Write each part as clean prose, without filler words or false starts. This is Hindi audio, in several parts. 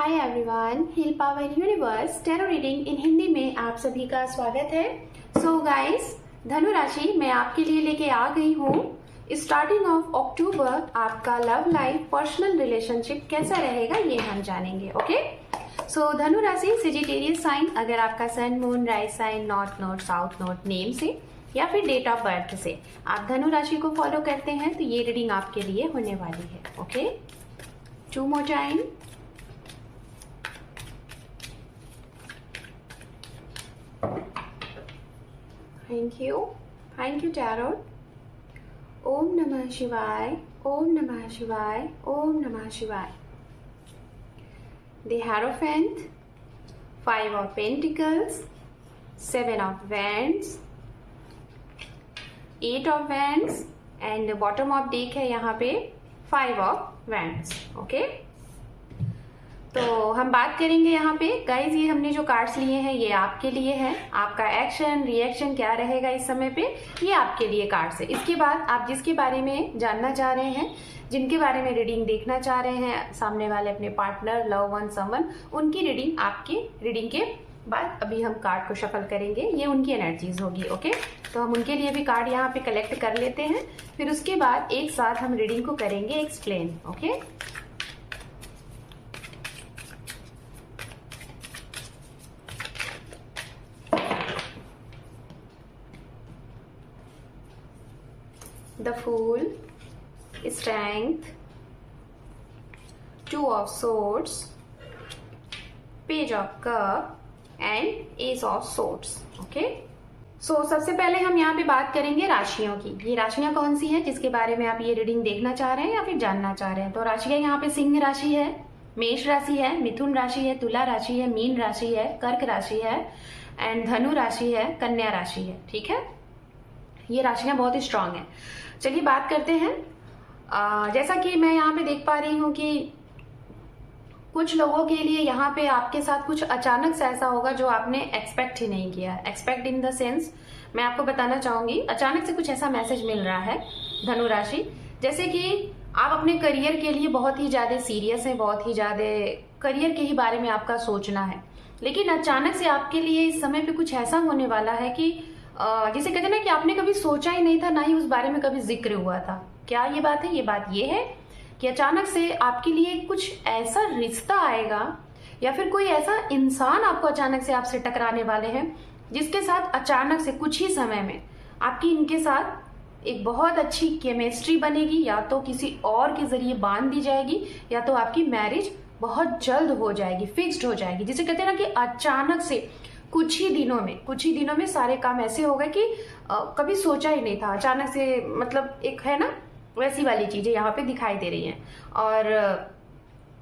Hi everyone, heal power universe tarot reading in Hindi में आप सभी का स्वागत है। सो गाइस, धनु राशि मैं आपके लिए लेके आ गई हूँ। स्टार्टिंग ऑफ अक्टूबर आपका लव लाइफ, पर्सनल रिलेशनशिप कैसा रहेगा ये हम जानेंगे। ओके, सो धनु राशि सेजिटेरियस साइन, अगर आपका sun moon rise sign north node south node name से या फिर डेट ऑफ बर्थ से आप धनु राशि को फॉलो करते हैं तो ये रीडिंग आपके लिए होने वाली है। Okay, 2 more time। Thank you tarot. ओम नमः शिवाय, ओम नमः शिवाय, ओम नमः शिवाय। The Hierophant, 5 of Pentacles, 7 of Wands, 8 of Wands and bottom of deck है यहाँ पे 5 of Wands। ओके, तो हम बात करेंगे यहाँ पे गाइज, ये हमने जो कार्ड्स लिए हैं ये आपके लिए है। आपका एक्शन रिएक्शन क्या रहेगा इस समय पे, ये आपके लिए कार्ड्स है। इसके बाद आप जिसके बारे में जानना चाह रहे हैं, जिनके बारे में रीडिंग देखना चाह रहे हैं, सामने वाले अपने पार्टनर, लव वन, समवन, उनकी रीडिंग आपकी रीडिंग के बाद अभी हम कार्ड को शफल करेंगे, ये उनकी एनर्जीज होगी। ओके, तो हम उनके लिए भी कार्ड यहाँ पे कलेक्ट कर लेते हैं, फिर उसके बाद एक साथ हम रीडिंग को करेंगे explain. Okay, the fool, strength, 2 of swords, page of cup and ace of swords. Okay, so सबसे पहले हम यहाँ पे बात करेंगे राशियों की। ये राशियां कौन सी हैं जिसके बारे में आप ये रीडिंग देखना चाह रहे हैं या फिर जानना चाह रहे हैं। तो राशियां यहाँ पे सिंह राशि है, मेष राशि है, मिथुन राशि है, तुला राशि है, मीन राशि है, कर्क राशि है एंड धनु राशि है, कन्या राशि है। ठीक है, ये राशियां बहुत ही स्ट्रांग है। चलिए बात करते हैं। जैसा कि मैं यहाँ पे देख पा रही हूँ कि कुछ लोगों के लिए यहाँ पे आपके साथ कुछ अचानक से ऐसा होगा जो आपने एक्सपेक्ट ही नहीं किया। एक्सपेक्ट इन द सेंस मैं आपको बताना चाहूंगी, अचानक से कुछ ऐसा मैसेज मिल रहा है धनु राशि, जैसे कि आप अपने करियर के लिए बहुत ही ज्यादा सीरियस हैं, बहुत ही ज्यादा करियर के ही बारे में आपका सोचना है, लेकिन अचानक से आपके लिए इस समय पे कुछ ऐसा होने वाला है कि जिसे कहते हैं ना कि आपने कभी सोचा ही नहीं था, ना ही उस बारे में कभी जिक्र हुआ था। क्या ये बात है? ये बात ये है कि अचानक से आपके लिए कुछ ऐसा रिश्ता आएगा या फिर कोई ऐसा इंसान आपको अचानक से आपसे टकराने वाले हैं जिसके साथ अचानक से कुछ ही समय में आपकी इनके साथ एक बहुत अच्छी केमिस्ट्री बनेगी, या तो किसी और के जरिए बांध दी जाएगी या तो आपकी मैरिज बहुत जल्द हो जाएगी, फिक्स्ड हो जाएगी। जिसे कहते हैं ना कि अचानक से कुछ ही दिनों में सारे काम ऐसे हो गए कि कभी सोचा ही नहीं था, अचानक से, मतलब एक है ना वैसी वाली चीजें यहाँ पे दिखाई दे रही हैं। और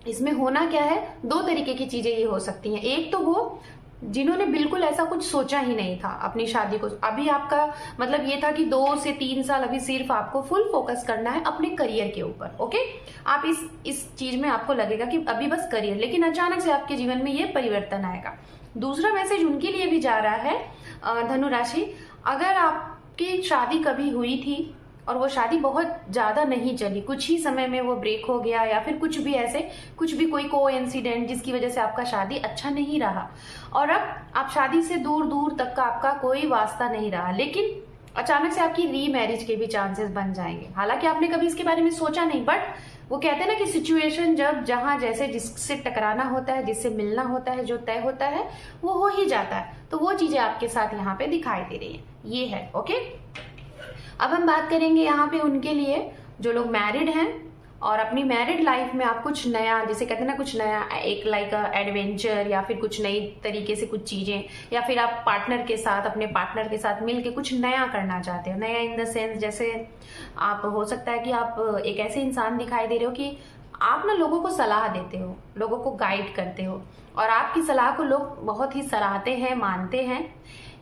इसमें होना क्या है, 2 तरीके की चीजें ये हो सकती हैं। एक तो वो जिन्होंने बिल्कुल ऐसा कुछ सोचा ही नहीं था अपनी शादी को, अभी आपका मतलब ये था कि 2 से 3 साल अभी सिर्फ आपको फुल फोकस करना है अपने करियर के ऊपर। ओके, आप इस चीज में आपको लगेगा कि अभी बस करियर, लेकिन अचानक से आपके जीवन में ये परिवर्तन आएगा। दूसरा मैसेज उनके लिए भी जा रहा है धनु राशि, अगर आपकी शादी कभी हुई थी और वो शादी बहुत ज्यादा नहीं चली, कुछ ही समय में वो ब्रेक हो गया, या फिर कुछ भी ऐसे कोई कोइंसिडेंट जिसकी वजह से आपका शादी अच्छा नहीं रहा और अब आप शादी से दूर दूर तक का आपका कोई वास्ता नहीं रहा, लेकिन अचानक से आपकी रीमैरिज के भी चांसेस बन जाएंगे। हालांकि आपने कभी इसके बारे में सोचा नहीं, बट वो कहते हैं ना कि सिचुएशन जब जहां जैसे जिससे टकराना होता है, जिससे मिलना होता है, जो तय होता है वो हो ही जाता है। तो वो चीजें आपके साथ यहाँ पे दिखाई दे रही है, ये है। ओके, अब हम बात करेंगे यहाँ पे उनके लिए जो लोग मैरिड हैं और अपनी मैरिड लाइफ में आप कुछ नया, जिसे कहते हैं ना कुछ नया, एक लाइक एडवेंचर या फिर कुछ नई तरीके से कुछ चीजें, या फिर आप पार्टनर के साथ, अपने पार्टनर के साथ मिलके कुछ नया करना चाहते हो। नया इन द सेंस जैसे आप, हो सकता है कि आप एक ऐसे इंसान दिखाई दे रहे हो कि आप ना लोगों को सलाह देते हो, लोगों को गाइड करते हो और आपकी सलाह को लोग बहुत ही सराहते हैं, मानते हैं।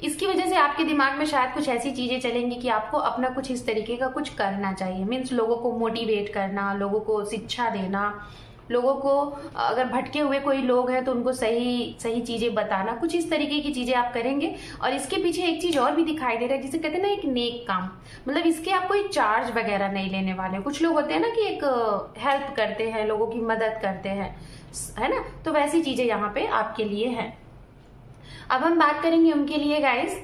इसकी वजह से आपके दिमाग में शायद कुछ ऐसी चीजें चलेंगी कि आपको अपना कुछ इस तरीके का कुछ करना चाहिए। मीन्स लोगों को मोटिवेट करना, लोगों को शिक्षा देना, लोगों को अगर भटके हुए कोई लोग हैं तो उनको सही सही चीजें बताना, कुछ इस तरीके की चीजें आप करेंगे। और इसके पीछे एक चीज और भी दिखाई दे रहा है जिसे कहते हैं ना एक नेक काम, मतलब इसके आप कोई चार्ज वगैरह नहीं लेने वाले। कुछ लोग होते हैं ना कि एक हेल्प करते हैं, लोगों की मदद करते हैं, है ना, तो वैसी चीजें यहाँ पे आपके लिए है। अब हम बात करेंगे उनके लिए गाइस,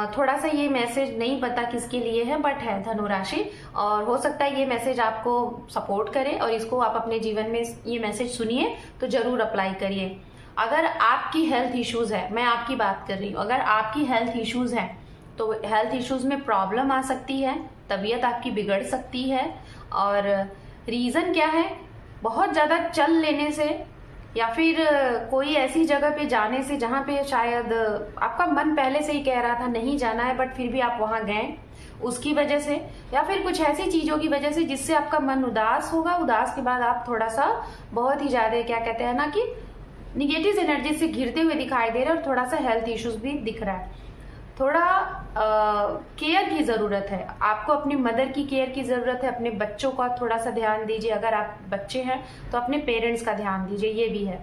थोड़ा सा ये मैसेज नहीं पता किसके लिए है, बट है धनु राशि, और हो सकता है ये मैसेज आपको सपोर्ट करे और इसको आप अपने जीवन में ये मैसेज सुनिए तो जरूर अप्लाई करिए। अगर आपकी हेल्थ इश्यूज है, मैं आपकी बात कर रही हूँ, अगर आपकी हेल्थ इश्यूज है तो हेल्थ इश्यूज में प्रॉब्लम आ सकती है, तबीयत आपकी बिगड़ सकती है। और रीजन क्या है, बहुत ज्यादा चल लेने से या फिर कोई ऐसी जगह पे जाने से जहां पे शायद आपका मन पहले से ही कह रहा था नहीं जाना है बट फिर भी आप वहां गए, उसकी वजह से, या फिर कुछ ऐसी चीजों की वजह से जिससे आपका मन उदास होगा, उदास के बाद आप थोड़ा सा बहुत ही ज्यादा क्या कहते हैं ना कि निगेटिव एनर्जी से घिरते हुए दिखाई दे रहे हैं और थोड़ा सा हेल्थ इश्यूज भी दिख रहा है। थोड़ा केयर की जरूरत है आपको, अपनी मदर की केयर की जरूरत है, अपने बच्चों का थोड़ा सा ध्यान दीजिए। अगर आप बच्चे हैं तो अपने पेरेंट्स का ध्यान दीजिए, ये भी है।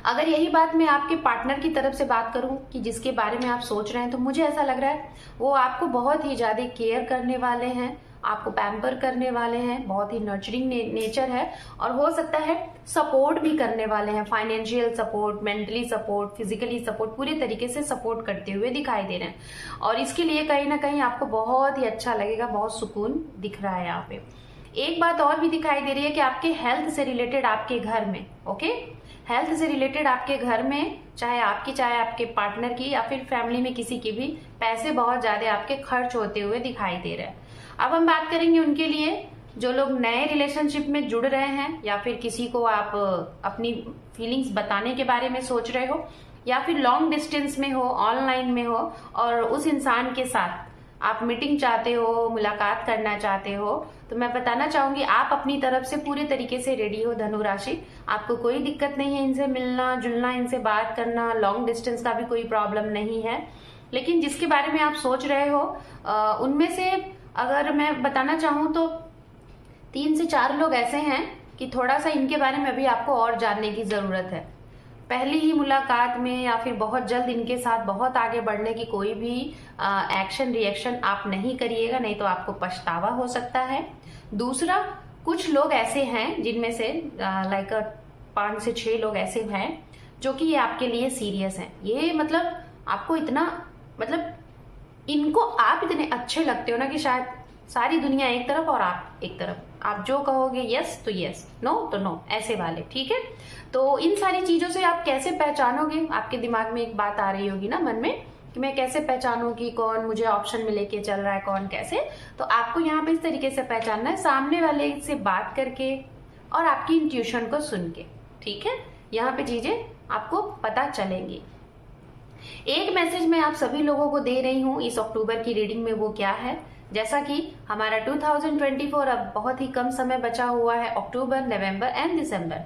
अगर यही बात मैं आपके पार्टनर की तरफ से बात करूं कि जिसके बारे में आप सोच रहे हैं, तो मुझे ऐसा लग रहा है वो आपको बहुत ही ज्यादा केयर करने वाले हैं, आपको पैम्पर करने वाले हैं, बहुत ही नर्चरिंग नेचर है, और हो सकता है सपोर्ट भी करने वाले हैं, financial support, mentally support, physically support, पूरे तरीके से सपोर्ट करते हुए दिखाई दे रहे हैं। और इसके लिए कहीं ना कहीं आपको बहुत ही अच्छा लगेगा, बहुत सुकून दिख रहा है यहाँ पे। एक बात और भी दिखाई दे रही है कि आपके हेल्थ से रिलेटेड आपके घर में, ओके, हेल्थ से रिलेटेड आपके घर में, चाहे आपकी चाहे आपके पार्टनर की या फिर फैमिली में किसी की भी, पैसे बहुत ज्यादा आपके खर्च होते हुए दिखाई दे रहे हैं। अब हम बात करेंगे उनके लिए जो लोग नए रिलेशनशिप में जुड़ रहे हैं, या फिर किसी को आप अपनी फीलिंग्स बताने के बारे में सोच रहे हो, या फिर लॉन्ग डिस्टेंस में हो, ऑनलाइन में हो, और उस इंसान के साथ आप मीटिंग चाहते हो, मुलाकात करना चाहते हो, तो मैं बताना चाहूंगी आप अपनी तरफ से पूरे तरीके से रेडी हो धनु राशि। आपको कोई दिक्कत नहीं है इनसे मिलना जुलना, इनसे बात करना, लॉन्ग डिस्टेंस का भी कोई प्रॉब्लम नहीं है। लेकिन जिसके बारे में आप सोच रहे हो उनमें से अगर मैं बताना चाहूं तो 3 से 4 लोग ऐसे हैं कि थोड़ा सा इनके बारे में अभी आपको और जानने की जरूरत है। पहली ही मुलाकात में या फिर बहुत जल्द इनके साथ बहुत आगे बढ़ने की कोई भी एक्शन रिएक्शन आप नहीं करिएगा, नहीं तो आपको पछतावा हो सकता है। दूसरा, कुछ लोग ऐसे हैं जिनमें से लाइक 5 से 6 लोग ऐसे हैं जो कि ये आपके लिए सीरियस हैं। ये मतलब आपको इतना, मतलब इनको आप इतने अच्छे लगते हो ना कि शायद सारी दुनिया एक तरफ और आप एक तरफ, आप जो कहोगे यस तो यस, नो तो नो, ऐसे वाले, ठीक है। तो इन सारी चीजों से आप कैसे पहचानोगे, आपके दिमाग में एक बात आ रही होगी ना मन में कि मैं कैसे पहचानूं कि कौन मुझे ऑप्शन में लेके चल रहा है, कौन कैसे। तो आपको यहाँ पे इस तरीके से पहचानना है, सामने वाले से बात करके और आपकी इंट्यूशन को सुन के, ठीक है। यहाँ पे चीजें आपको पता चलेंगी। एक मैसेज मैं आप सभी लोगों को दे रही हूँ इस अक्टूबर की रीडिंग में, वो क्या है, जैसा कि हमारा 2024 अब बहुत ही कम समय बचा हुआ है, अक्टूबर, नवंबर एंड दिसंबर,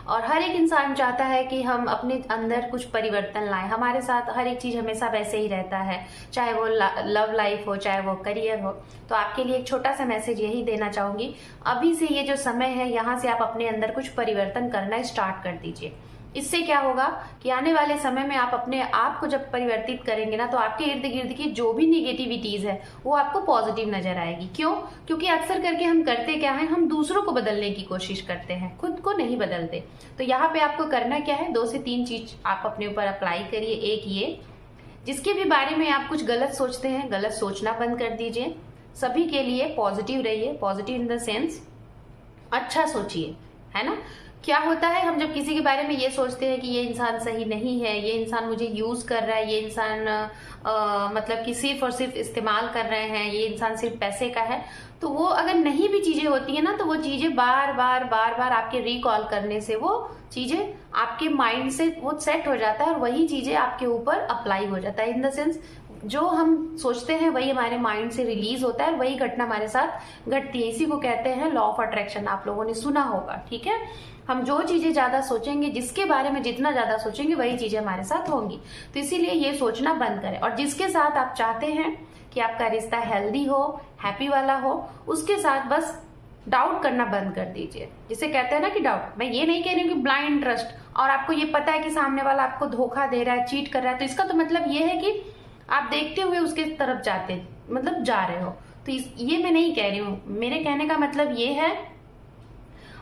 और हर एक इंसान चाहता है कि हम अपने अंदर कुछ परिवर्तन लाएं। हमारे साथ हर एक चीज हमेशा वैसे ही रहता है, चाहे वो लव लाइफ हो, चाहे वो करियर हो। तो आपके लिए एक छोटा सा मैसेज यही देना चाहूंगी, अभी से ये जो समय है यहाँ से आप अपने अंदर कुछ परिवर्तन करना स्टार्ट कर दीजिए। इससे क्या होगा कि आने वाले समय में आप अपने आप को जब परिवर्तित करेंगे ना, तो आपके इर्द गिर्द की जो भी निगेटिविटीज है वो आपको पॉजिटिव नजर आएगी। क्यों? क्योंकि अक्सर करके हम करते क्या है, हम दूसरों को बदलने की कोशिश करते हैं, खुद को नहीं बदलते। तो यहाँ पे आपको करना क्या है, 2 से 3 चीज आप अपने ऊपर अप्लाई करिए। एक ये, जिसके भी बारे में आप कुछ गलत सोचते हैं, गलत सोचना बंद कर दीजिए। सभी के लिए पॉजिटिव रहिए, पॉजिटिव इन द सेंस अच्छा सोचिए, है ना। क्या होता है, हम जब किसी के बारे में ये सोचते हैं कि ये इंसान सही नहीं है, ये इंसान मुझे यूज कर रहा है, ये इंसान मतलब कि सिर्फ और सिर्फ इस्तेमाल कर रहे हैं, ये इंसान सिर्फ पैसे का है, तो वो अगर नहीं भी चीजें होती है ना, तो वो चीजें बार बार आपके रिकॉल करने से वो चीजें आपके माइंड से वो सेट हो जाता है और वही चीजें आपके ऊपर अप्लाई हो जाता है। इन द सेंस जो हम सोचते हैं वही हमारे माइंड से रिलीज होता है, वही घटना हमारे साथ घटती है। इसी को कहते हैं लॉ ऑफ अट्रैक्शन, आप लोगों ने सुना होगा, ठीक है। हम जो चीजें ज्यादा सोचेंगे, जिसके बारे में जितना ज्यादा सोचेंगे, वही चीजें हमारे साथ होंगी। तो इसीलिए ये सोचना बंद करें, और जिसके साथ आप चाहते हैं कि आपका रिश्ता हेल्दी हो, हैप्पी वाला हो, उसके साथ बस डाउट करना बंद कर दीजिए। जिसे कहते हैं ना कि डाउट, मैं ये नहीं कह रही हूँ कि ब्लाइंड ट्रस्ट, और आपको ये पता है कि सामने वाला आपको धोखा दे रहा है, चीट कर रहा है, तो इसका तो मतलब ये है कि आप देखते हुए उसके तरफ जा रहे हो। तो ये मैं नहीं कह रही हूँ। मेरे कहने का मतलब ये है,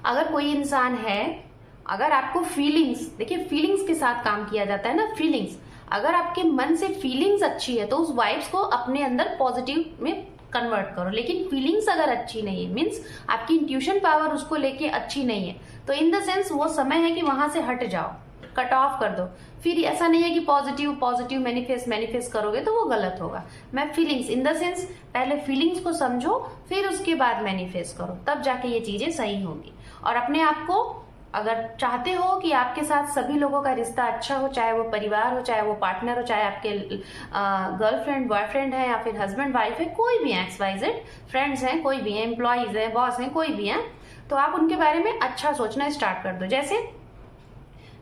अगर कोई इंसान है, अगर आपको फीलिंग्स, देखिए फीलिंग्स के साथ काम किया जाता है ना, फीलिंग्स, अगर आपके मन से फीलिंग्स अच्छी है तो उस वाइब्स को अपने अंदर पॉजिटिव में कन्वर्ट करो। लेकिन फीलिंग्स अगर अच्छी नहीं है, मीन्स आपकी इंट्यूशन पावर उसको लेके अच्छी नहीं है, तो इन द सेंस वो समय है कि वहां से हट जाओ, कट ऑफ कर दो। फिर ऐसा नहीं है कि पॉजिटिव पॉजिटिव मैनिफेस्ट करोगे तो वो गलत होगा। मैं फीलिंग्स इन द सेंस, पहले फीलिंग्स को समझो, फिर उसके बाद मैनिफेस्ट करो, तब जाके ये चीजें सही होंगी। और अपने आप को, अगर चाहते हो कि आपके साथ सभी लोगों का रिश्ता अच्छा हो, चाहे वो परिवार हो, चाहे वो पार्टनर हो, चाहे आपके गर्लफ्रेंड बॉयफ्रेंड है, या फिर हस्बैंड वाइफ है, कोई भी है, XYZ फ्रेंड्स हैं, कोई भी है, एम्प्लॉइज है, बॉस हैं, कोई भी है, तो आप उनके बारे में अच्छा सोचना स्टार्ट कर दो। जैसे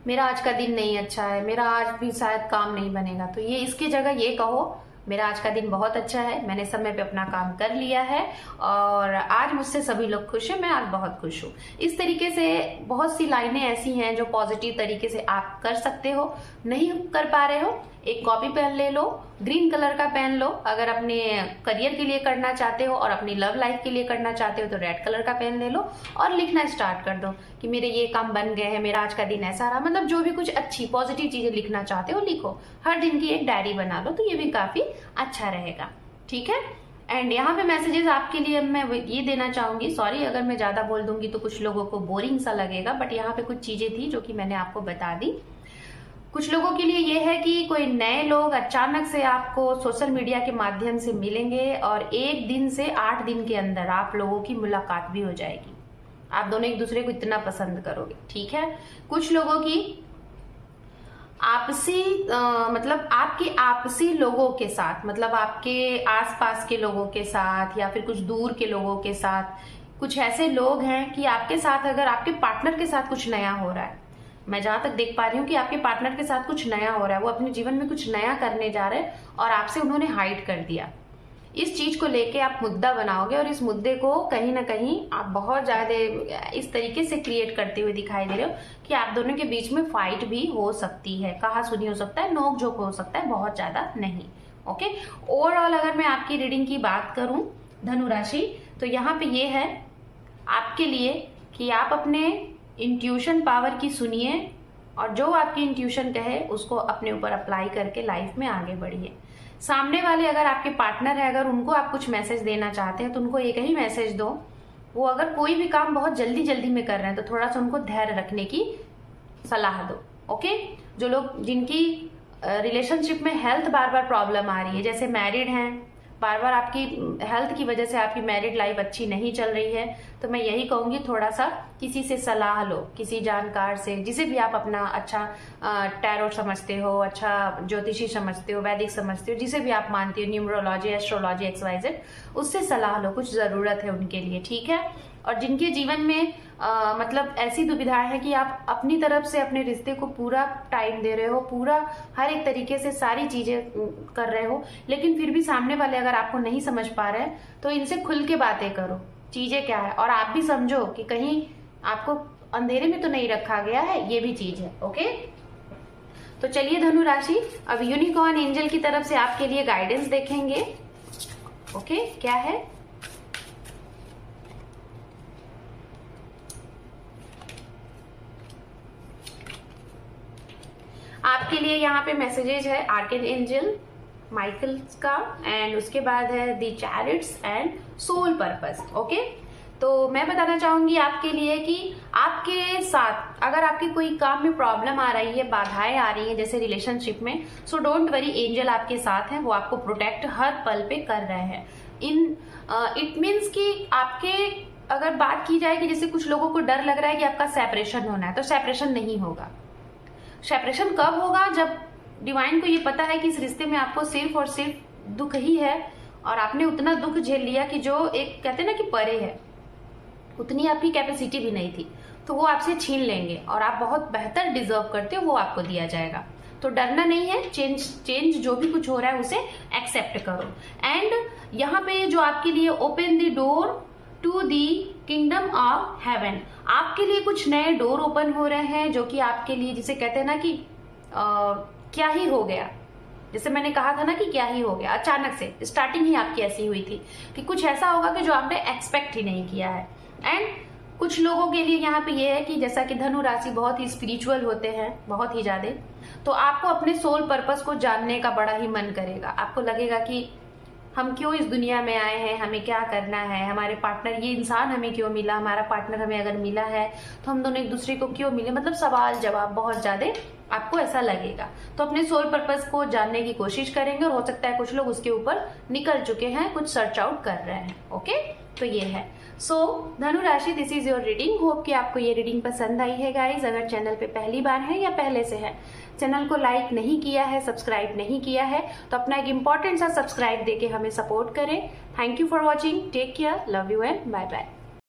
मेरा आज का दिन नहीं अच्छा है, मेरा आज भी शायद काम नहीं बनेगा, तो ये इसकी जगह ये कहो, मेरा आज का दिन बहुत अच्छा है, मैंने समय पे अपना काम कर लिया है और आज मुझसे सभी लोग खुश हैं, मैं आज बहुत खुश हूँ। इस तरीके से बहुत सी लाइनें ऐसी हैं जो पॉजिटिव तरीके से आप कर सकते हो। नहीं कर पा रहे हो, एक कॉपी पेन ले लो, ग्रीन कलर का पेन लो, अगर अपने करियर के लिए करना चाहते हो और अपनी लव लाइफ के लिए करना चाहते हो तो रेड कलर का पेन ले लो और लिखना स्टार्ट कर दो कि मेरे ये काम बन गए हैं, मेरा आज का दिन ऐसा रहा, मतलब जो भी कुछ अच्छी पॉजिटिव चीजें लिखना चाहते हो लिखो। हर दिन की एक डायरी बना लो, तो ये भी काफी अच्छा रहेगा। ठीक है। एंड यहाँ पे मैसेजेस आपके लिए मैं ये देना चाहूंगी, सॉरी अगर मैं ज्यादा बोल दूंगी तो कुछ लोगों को बोरिंग सा लगेगा, बट यहाँ पे कुछ चीजें थी जो कि मैंने आपको बता दी। कुछ लोगों के लिए ये है कि कोई नए लोग अचानक से आपको सोशल मीडिया के माध्यम से मिलेंगे और 1 दिन से 8 दिन के अंदर आप लोगों की मुलाकात भी हो जाएगी। आप दोनों एक दूसरे को इतना पसंद करोगे। ठीक है। कुछ लोगों की आपसी मतलब आपके आपसी लोगों के साथ, मतलब आपके आसपास के लोगों के साथ या फिर कुछ दूर के लोगों के साथ, कुछ ऐसे लोग हैं कि आपके साथ, अगर आपके पार्टनर के साथ कुछ नया हो रहा है, मैं जहां तक देख पा रही हूँ कि आपके पार्टनर के साथ कुछ नया हो रहा है, वो अपने जीवन में कुछ नया करने जा रहे हैं और आपसे उन्होंने हाइड कर दिया। इस चीज को लेके आप मुद्दा बनाओगे और इस मुद्दे को कहीं ना कहीं आप बहुत ज्यादा इस तरीके से क्रिएट करते हुए दिखाई दे रहे हो कि आप दोनों के बीच में फाइट भी हो सकती है, कहा सुनी हो सकता है, नोक झोंक हो सकता है, बहुत ज्यादा नहीं। ओके। ओवरऑल अगर मैं आपकी रीडिंग की बात करूं धनु राशि, तो यहाँ पे ये है आपके लिए कि आप अपने इंट्यूशन पावर की सुनिए और जो आपकी इंट्यूशन कहे उसको अपने ऊपर अप्लाई करके लाइफ में आगे बढ़िए। सामने वाले अगर आपके पार्टनर है, अगर उनको आप कुछ मैसेज देना चाहते हैं तो उनको एक ही मैसेज दो। वो अगर कोई भी काम बहुत जल्दी जल्दी में कर रहे हैं तो थोड़ा सा उनको धैर्य रखने की सलाह दो। ओके। जो लोग, जिनकी रिलेशनशिप में हेल्थ बार बार प्रॉब्लम आ रही है, जैसे मैरिड हैं, बार बार आपकी हेल्थ की वजह से आपकी मैरिड लाइफ अच्छी नहीं चल रही है, तो मैं यही कहूंगी थोड़ा सा किसी से सलाह लो, किसी जानकार से, जिसे भी आप अपना अच्छा टैरो समझते हो, अच्छा ज्योतिषी समझते हो, वैदिक समझते हो, जिसे भी आप मानते हो, न्यूमरोलॉजी, एस्ट्रोलॉजी, XYZ, उससे सलाह लो, कुछ जरूरत है उनके लिए। ठीक है। और जिनके जीवन में मतलब ऐसी दुविधाएं हैं कि आप अपनी तरफ से अपने रिश्ते को पूरा टाइम दे रहे हो, पूरा हर एक तरीके से सारी चीजें कर रहे हो, लेकिन फिर भी सामने वाले अगर आपको नहीं समझ पा रहे हैं तो इनसे खुल के बातें करो, चीजें क्या है, और आप भी समझो कि कहीं आपको अंधेरे में तो नहीं रखा गया है, ये भी चीज है। ओके। तो चलिए धनु राशि, अब यूनिकॉर्न एंजल की तरफ से आपके लिए गाइडेंस देखेंगे। ओके। क्या है? आपके लिए यहाँ पे मैसेजेज है आर्केन एंजल माइकल्स का, एंड उसके बाद है दी चैरिट्स एंड सोल पर्पस। ओके। तो मैं बताना चाहूंगी आपके लिए कि आपके साथ अगर आपके कोई काम में प्रॉब्लम आ रही है, बाधाएं आ रही है, जैसे रिलेशनशिप में, सो डोंट वरी, एंजल आपके साथ हैं, वो आपको प्रोटेक्ट हर पल पे कर रहे हैं। इट मीन्स कि आपके, अगर बात की जाए कि जैसे कुछ लोगों को डर लग रहा है कि आपका सेपरेशन होना है, तो सेपरेशन नहीं होगा। सेपरेशन कब होगा? जब डिवाइन को ये पता है कि इस रिश्ते में आपको सिर्फ और सिर्फ दुख ही है और आपने उतना दुख झेल लिया कि जो एक कहते हैं ना कि परे है, उतनी आपकी कैपेसिटी भी नहीं थी, तो वो आपसे छीन लेंगे और आप बहुत बेहतर डिजर्व करते हो, वो आपको दिया जाएगा। तो डरना नहीं है, चेंज जो भी कुछ हो रहा है उसे एक्सेप्ट करो। एंड यहाँ पे जो आपके लिए open the door to the kingdom of heaven, आपके लिए कुछ नए डोर ओपन हो रहे हैं जो कि आपके लिए, जिसे कहते हैं ना कि क्या ही हो गया, जैसे मैंने कहा था ना कि क्या ही हो गया, अचानक से स्टार्टिंग ही आपकी ऐसी हुई थी कि कुछ ऐसा होगा कि जो आपने एक्सपेक्ट ही नहीं किया है। एंड कुछ लोगों के लिए यहाँ पे ये है कि जैसा कि धनु राशि बहुत ही स्पिरिचुअल होते हैं, बहुत ही ज्यादा, तो आपको अपने सोल पर्पस को जानने का बड़ा ही मन करेगा। आपको लगेगा कि हम क्यों इस दुनिया में आए हैं, हमें क्या करना है, हमारे पार्टनर, ये इंसान हमें क्यों मिला, हमारा पार्टनर हमें अगर मिला है तो हम दोनों एक दूसरे को क्यों मिले, मतलब सवाल जवाब बहुत ज्यादा आपको ऐसा लगेगा। तो अपने सोल पर्पस को जानने की कोशिश करेंगे और हो सकता है कुछ लोग उसके ऊपर निकल चुके हैं, कुछ सर्च आउट कर रहे हैं। ओके, तो ये है। सो धनु राशि, this is your reading. Hope कि आपको ये रीडिंग पसंद आई है गाइज। अगर चैनल पे पहली बार है या पहले से है, चैनल को लाइक नहीं किया है, सब्सक्राइब नहीं किया है, तो अपना एक इंपॉर्टेंट सा सब्सक्राइब देके हमें सपोर्ट करें। Thank you for watching, take care, love you and bye bye.